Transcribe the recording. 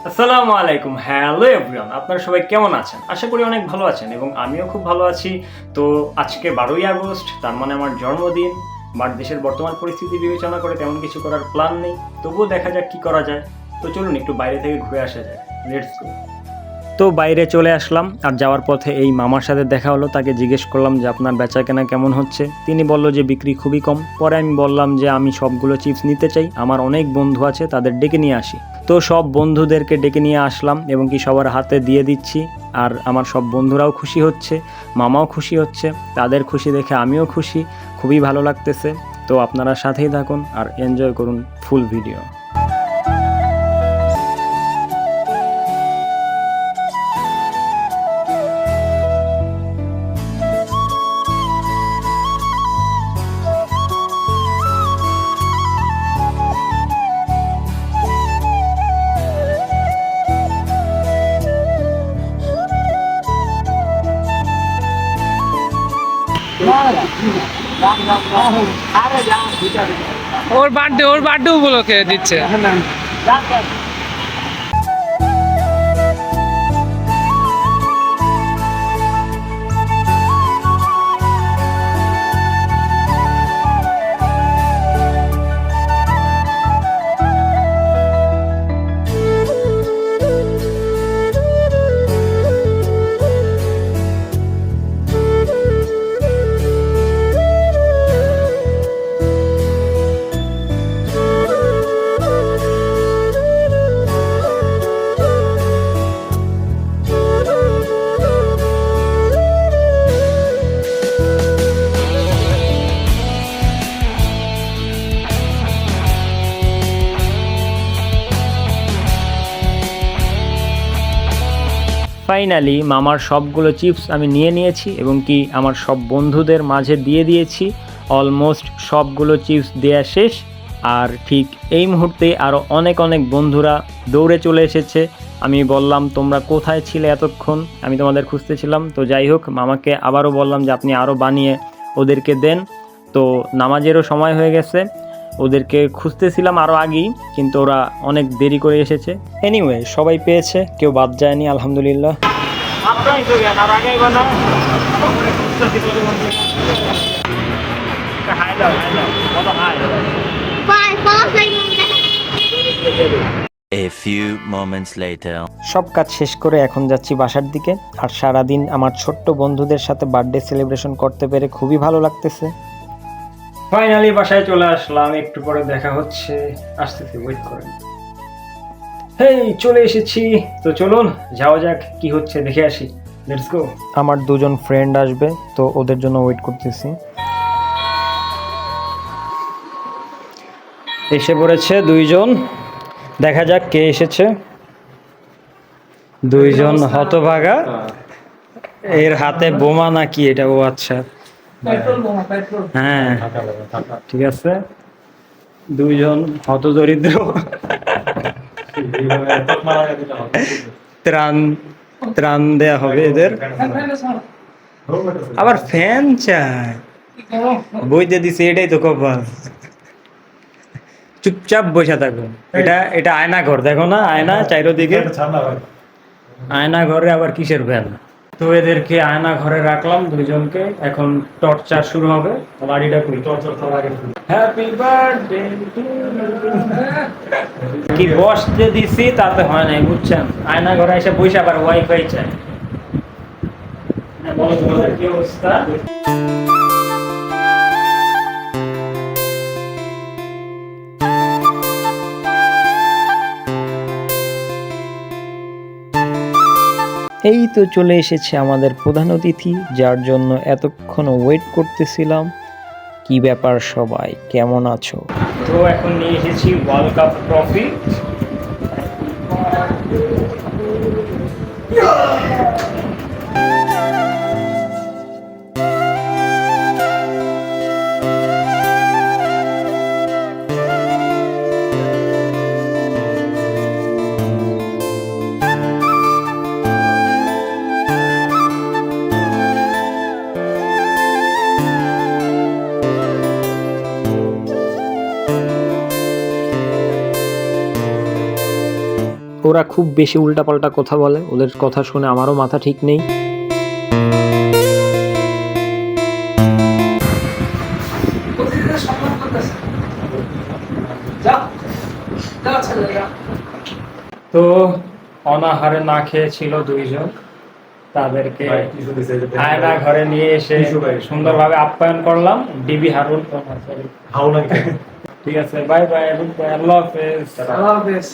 আসসালামু আলাইকুম, hello everyone. আপনারা সবাই কেমন আছেন? আশা করি অনেক ভালো আছেন এবং আমিও খুব ভালো আছি। তো আজকে ১২ই আগস্ট, তার মানে আমার জন্মদিন। আমার দেশের বর্তমান পরিস্থিতি বিবেচনা করে তেমন কিছু করার প্ল্যান নেই। তবুও দেখা যাক কি করা যায়। তো চলুন একটু বাইরে থেকে ঘুরে আসা যায়। Let's go. তো বাইরে চলে আসলাম আর যাওয়ার পথে এই মামার সাথে দেখা হলো। তাকে জিজ্ঞেস করলাম যে আপনার বেচাকেনা কেমন হচ্ছে। তিনি বলল যে বিক্রি খুবই কম। পরে আমি বললাম যে আমি সবগুলো চিপস নিতে চাই, আমার অনেক বন্ধু আছে, তাদের ডেকে নিয়ে আসি। তো সব বন্ধুদেরকে ডেকে নিয়ে আসলাম এবং কি সবার হাতে দিয়ে দিচ্ছি। আর আমার সব বন্ধুরাও খুশি হচ্ছে, মামাও খুশি হচ্ছে। তাদের খুশি দেখে আমিও খুশি, খুবই ভালো লাগতেছে। তো আপনারা সাথেই থাকুন আর এনজয় করুন ফুল ভিডিও। ওর বার্থডে উপলক্ষে দিচ্ছে। ফাইনালি মামার সবগুলো চিপস আমি নিয়ে নিয়েছি এবং কি আমার সব বন্ধুদের মাঝে দিয়ে দিয়েছি। অলমোস্ট সবগুলো চিপস দেয়া শেষ। আর ঠিক এই মুহূর্তে আরও অনেক অনেক বন্ধুরা দৌড়ে চলে এসেছে। আমি বললাম তোমরা কোথায় ছিলে এতক্ষণ, আমি তোমাদের খুঁজতেছিলাম। তো যাই হোক, মামাকে আবারও বললাম যে আপনি আরও বানিয়ে ওদেরকে দেন। তো নামাজেরও সময় হয়ে গেছে, ওদেরকে খুঁজতেছিলাম আরও আগেই, কিন্তু ওরা অনেক দেরি করে এসেছে। এনিওয়ে, সবাই পেয়েছে, কেউ বাদ যায়নি, আলহামদুলিল্লাহ। A few moments later. সব কাজ শেষ করে এখন যাচ্ছি বাসার দিকে। আর সারাদিন আমার ছোট্ট বন্ধুদের সাথে বার্থডে সেলিব্রেশন করতে পেরে খুবই ভালো লাগতেছে। ফাইনালি বাসায় চলে আসলাম, একটু পরে দেখা হচ্ছে। আসতেছি, ওয়েট করেন। হেই, চলে এসেছি। তো চলুন যাওয়া যাক, কি হচ্ছে দেখে আসি। Let's go. আমার দুজন ফ্রেন্ড আসবে, তো ওদের জন্য ওয়েট করতেছি। এসে পড়েছে দুইজন, দেখা যাক কে এসেছে। দুইজন হতভাগা, এর হাতে বোমা নাকি এটা? ও আচ্ছা, হ্যাঁ ঠিক আছে। দুইজন হতদরিদ্র, ত্রাণ ত্রাণ দেয়া হবে এদের। আবার ফ্যান চায়, বইতে দিছে, এটাই তো কপাল। চুপচাপ বসে থাকো। এটা আয়না ঘর, দেখো না আয়না চারিদিকে। আয়না ঘরে আবার কিসের ফ্যান? তো এদেরকে আয়না ঘরে রাখলাম দুইজনকে। এখন টর্চার শুরু হবে। বাড়িটা করি, টর্চার তো আগে। হ্যাপি বার্থডে কি বসতে দিছি তাতে হয় নাই, বুঝছেন? আয়না ঘরে এসে বসে আবার ওয়াইফাই চাই। বলো তোমাদের কি অবস্থা? এই তো চলে এসেছে আমাদের প্রধান অতিথি, যার জন্য এতক্ষণ ওয়েট করতেছিলাম। কি ব্যাপার সবাই, কেমন আছো? তো এখন নিয়ে এসেছি ওয়ার্ল্ড কাপ ট্রফি। ওরা খুব বেশি উল্টাপাল্টা কথা বলে, ওদের কথা শুনে আমারও মাথা ঠিক নেই। তো অনাহারে না খেয়েছিল দুইজন, তাদেরকে আয়না ঘরে নিয়ে এসে সুন্দরভাবে আপ্যায়ন করলাম। ডিবি হারুন, ঠিক আছে, বাই বাই, আল্লাহ হাফেজ।